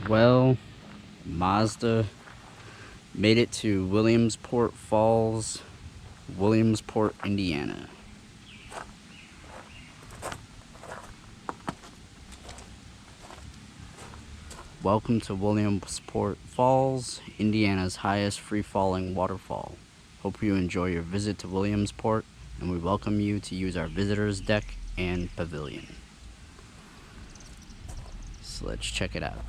Well, Mazda made it to Williamsport Falls, Williamsport, Indiana. Welcome to Williamsport Falls, Indiana's highest free-falling waterfall. Hope you enjoy your visit to Williamsport, and we welcome you to use our visitors deck and pavilion. So let's check it out.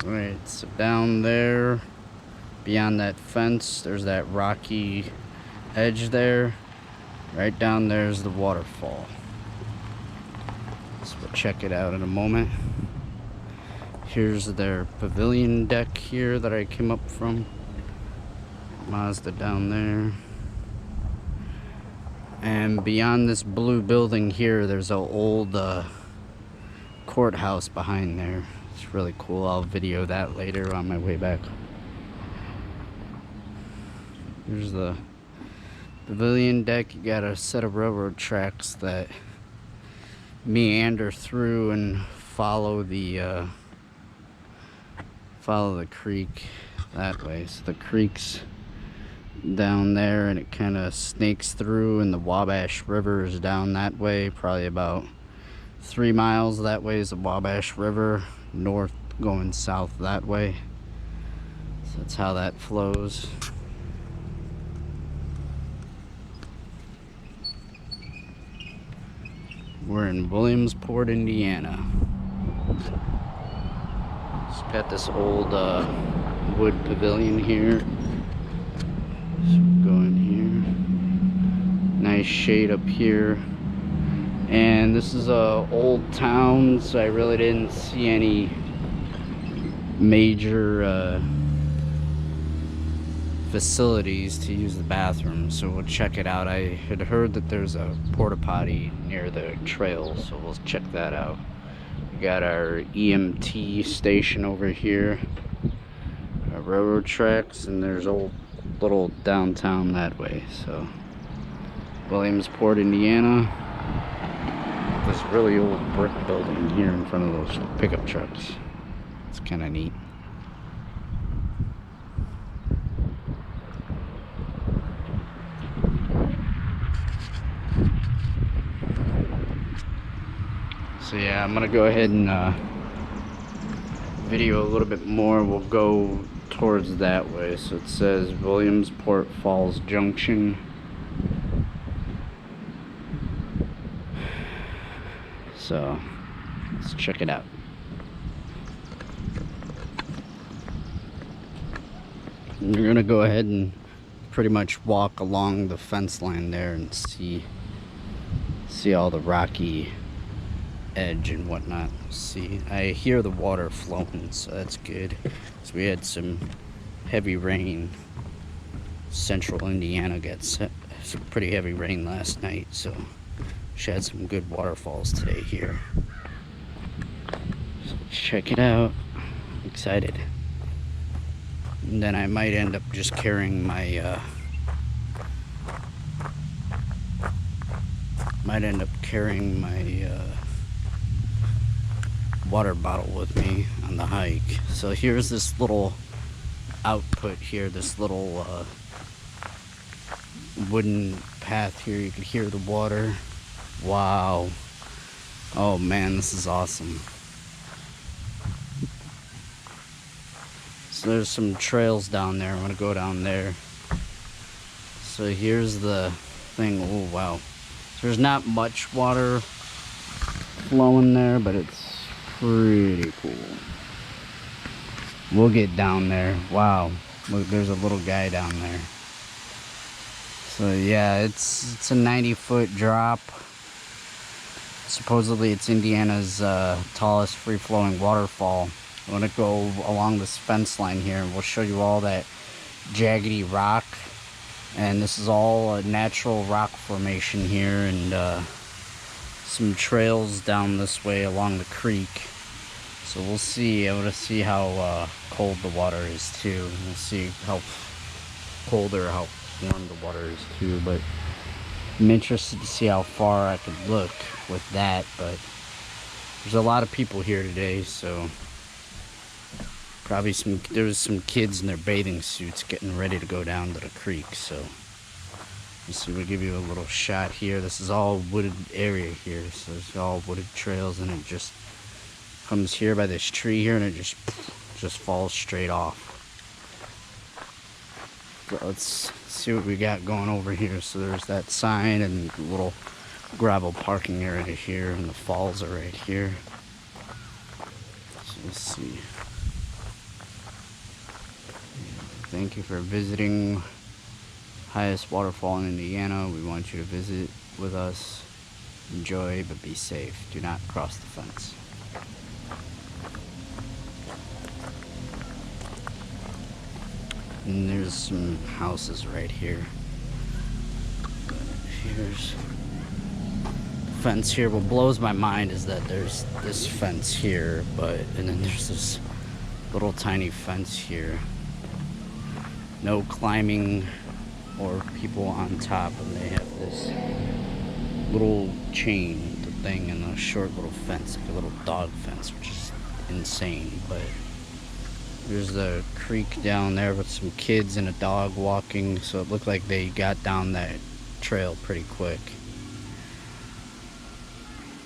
Alright, so down there, beyond that fence, there's that rocky edge there. Right down there's the waterfall. So we'll check it out in a moment. Here's their pavilion deck here that I came up from. Mazda down there. And beyond this blue building here, there's an old courthouse behind there. It's really cool. I'll video that later on my way back. Here's the pavilion deck. You got a set of railroad tracks that meander through and follow the creek that way. So the creek's down there and it kind of snakes through, and the Wabash River is down that way, probably about 3 miles that way is the Wabash River, north going south that way. So that's how that flows. We're in Williamsport, Indiana. It's got this old wood pavilion here. So go in here. Nice shade up here. And this is a old town, so I really didn't see any major facilities to use the bathroom, so we'll check it out. I had heard that there's a porta potty near the trail, so we'll check that out. We got our EMT station over here, our railroad tracks, and there's old little downtown that way. So Williamsport, Indiana. This really old brick building here in front of those pickup trucks. It's kind of neat. So yeah, I'm gonna go ahead and video a little bit more. We'll go towards that way. So it says Williamsport Falls Junction. So let's check it out. You're gonna go ahead and pretty much walk along the fence line there and see all the rocky edge and whatnot. See, I hear the water flowing, so that's good. So we had some heavy rain. Central Indiana got some pretty heavy rain last night, so we had some good waterfalls today here. So check it out. I'm excited. And then I might end up just carrying my water bottle with me on the hike. So here's this little output here, this little wooden path here. You can hear the water. Wow. Oh man, this is awesome. So there's some trails down there. I'm gonna go down there. So here's the thing. Oh wow. So there's not much water flowing there, but it's pretty cool. We'll get down there. Wow. Look, there's a little guy down there. So yeah, it's a 90-foot drop. Supposedly it's Indiana's tallest free-flowing waterfall. I'm gonna go along this fence line here and we'll show you all that jaggedy rock. And this is all a natural rock formation here, and some trails down this way along the creek. So we'll see. I want to see how cold the water is too. We'll see how cold or how warm the water is too. But I'm interested to see how far I could look with that. But there's a lot of people here today, so probably there's some kids in their bathing suits getting ready to go down to the creek. So let's see. We'll give you a little shot here. This is all wooded area here, so it's all wooded trails, and it just comes here by this tree here, and it just falls straight off. So let's see what we got going over here. So there's that sign and a little gravel parking area here, and the falls are right here. So let's see. Thank you for visiting highest waterfall in Indiana. We want you to visit with us. Enjoy, but be safe. Do not cross the fence. And there's some houses right here. Here's the fence here. What blows my mind is that there's this fence here, and then there's this little tiny fence here. No climbing or people on top, and they have this little chain thing and a short little fence, like a little dog fence, which is insane. But there's the creek down there with some kids and a dog walking, so it looked like they got down that trail pretty quick.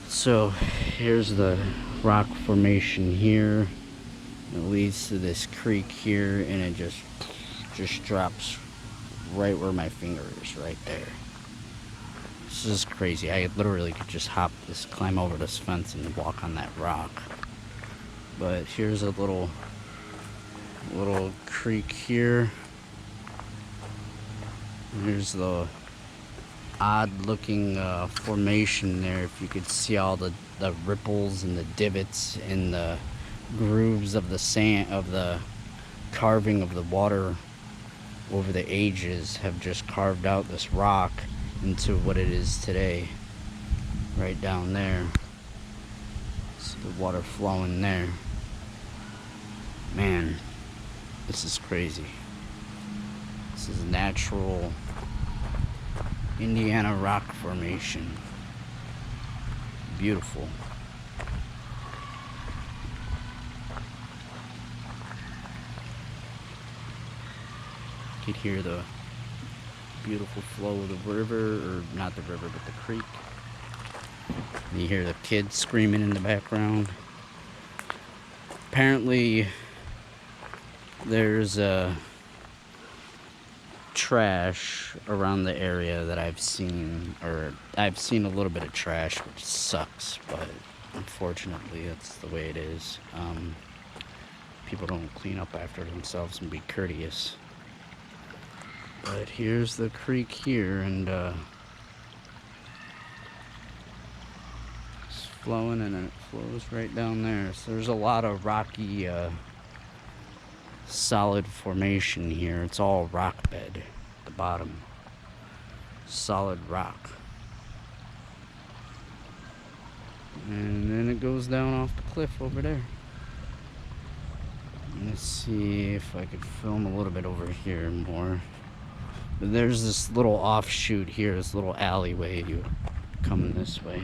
So here's the rock formation here. It leads to this creek here, and it just drops right where my finger is, right there. This is crazy. I literally could just climb over this fence and walk on that rock. But here's a little creek here. Here's the odd looking formation there. If you could see all the ripples and the divots and the grooves of the sand, of the carving of the water over the ages, have just carved out this rock into what it is today. Right down there. See the water flowing there. Man, this is crazy. This is natural Indiana rock formation. Beautiful. You could hear the beautiful flow of the river, or not the river, but the creek. And you hear the kids screaming in the background. Apparently there's trash around the area that I've seen, or I've seen a little bit of trash, which sucks, but unfortunately that's the way it is. People don't clean up after themselves and be courteous. But here's the creek here, and it's flowing, and then it flows right down there. So there's a lot of rocky, solid formation here. It's all rock bed at the bottom. Solid rock. And then it goes down off the cliff over there. Let's see if I could film a little bit over here more. But there's this little offshoot here, this little alleyway. You come this way.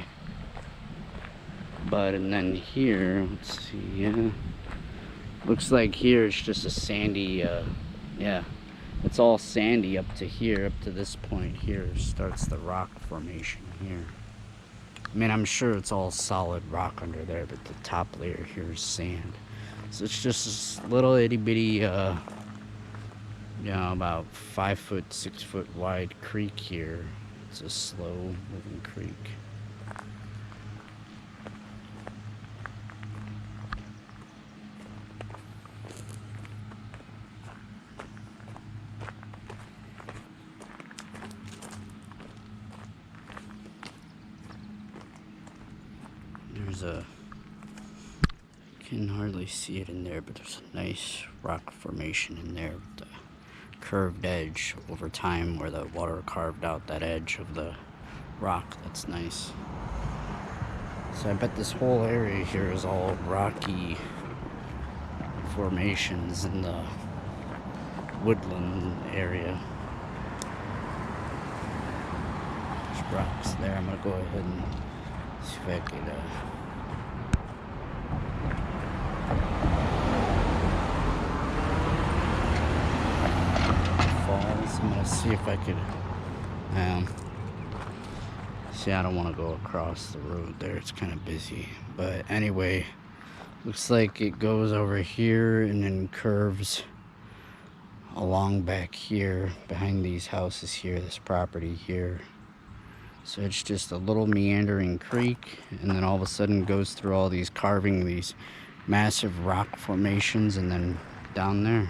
And then here, let's see, yeah. Looks like here it's just a sandy, yeah. It's all sandy up to here, up to this point here starts the rock formation here. I mean, I'm sure it's all solid rock under there, but the top layer here is sand. So it's just this little itty bitty, you know, about 5 foot, 6 foot wide creek here. It's a slow moving creek. there's a, can hardly see it in there, but there's a nice rock formation in there with the curved edge over time where the water carved out that edge of the rock. That's nice. So I bet this whole area here is all rocky formations in the woodland area. There's rocks there. I'm gonna go ahead and see if I could falls. I'm gonna see if I could see, I don't want to go across the road there, it's kind of busy, but anyway, looks like it goes over here and then curves along back here behind these houses here, this property here. So it's just a little meandering creek, and then all of a sudden goes through all these carving, these massive rock formations, and then down there.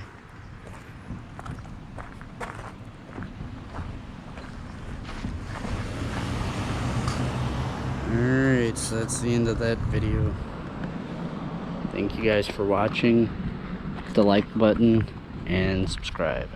Alright, so that's the end of that video. Thank you guys for watching. Hit the like button and subscribe.